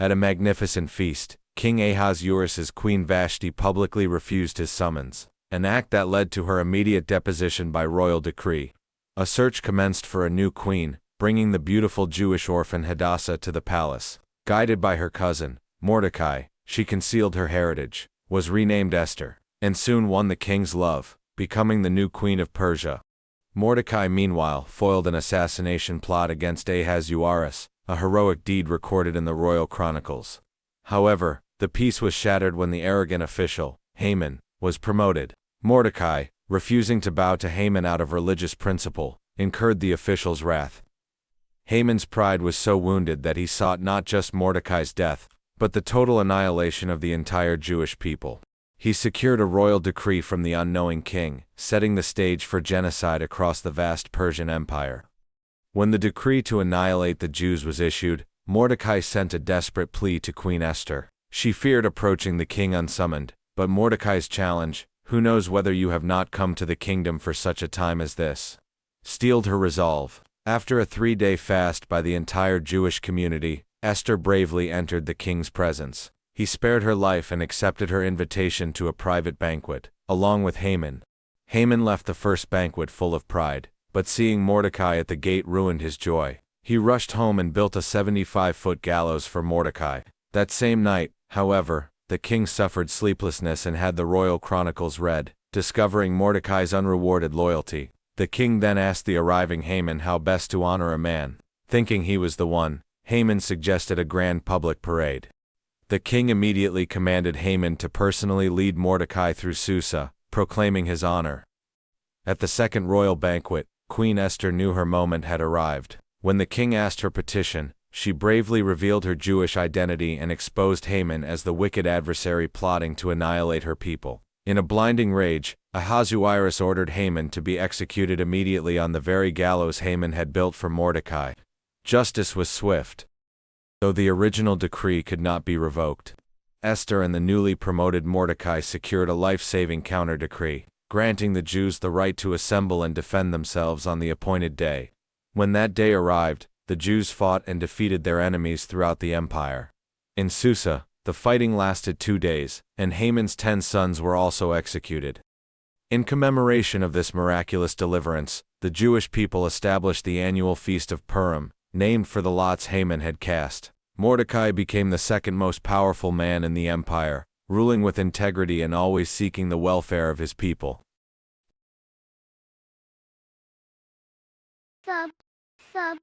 At a magnificent feast, King Ahasuerus's queen Vashti publicly refused his summons, an act that led to her immediate deposition by royal decree. A search commenced for a new queen, bringing the beautiful Jewish orphan Hadassah to the palace. Guided by her cousin, Mordecai, she concealed her heritage, was renamed Esther, and soon won the king's love, becoming the new queen of Persia. Mordecai meanwhile foiled an assassination plot against Ahasuerus, a heroic deed recorded in the royal chronicles. However, the peace was shattered when the arrogant official, Haman, was promoted. Mordecai, refusing to bow to Haman out of religious principle, incurred the official's wrath. Haman's pride was so wounded that he sought not just Mordecai's death, but the total annihilation of the entire Jewish people. He secured a royal decree from the unknowing king, setting the stage for genocide across the vast Persian Empire. When the decree to annihilate the Jews was issued, Mordecai sent a desperate plea to Queen Esther. She feared approaching the king unsummoned, but Mordecai's challenge, "Who knows whether you have not come to the kingdom for such a time as this?" steeled her resolve. After a 3-day fast by the entire Jewish community, Esther bravely entered the king's presence. He spared her life and accepted her invitation to a private banquet, along with Haman. Haman left the first banquet full of pride, but seeing Mordecai at the gate ruined his joy. He rushed home and built a 75-foot gallows for Mordecai. That same night, however, the king suffered sleeplessness and had the royal chronicles read, discovering Mordecai's unrewarded loyalty. The king then asked the arriving Haman how best to honor a man. Thinking he was the one, Haman suggested a grand public parade. The king immediately commanded Haman to personally lead Mordecai through Susa, proclaiming his honor. At the second royal banquet, Queen Esther knew her moment had arrived. When the king asked her petition, she bravely revealed her Jewish identity and exposed Haman as the wicked adversary plotting to annihilate her people. In a blinding rage, Ahasuerus ordered Haman to be executed immediately on the very gallows Haman had built for Mordecai. Justice was swift, though the original decree could not be revoked. Esther and the newly promoted Mordecai secured a life-saving counter-decree, granting the Jews the right to assemble and defend themselves on the appointed day. When that day arrived, the Jews fought and defeated their enemies throughout the empire. In Susa, the fighting lasted 2 days, and Haman's 10 sons were also executed. In commemoration of this miraculous deliverance, the Jewish people established the annual Feast of Purim, named for the lots Haman had cast. Mordecai became the second most powerful man in the empire, ruling with integrity and always seeking the welfare of his people. Subscribe.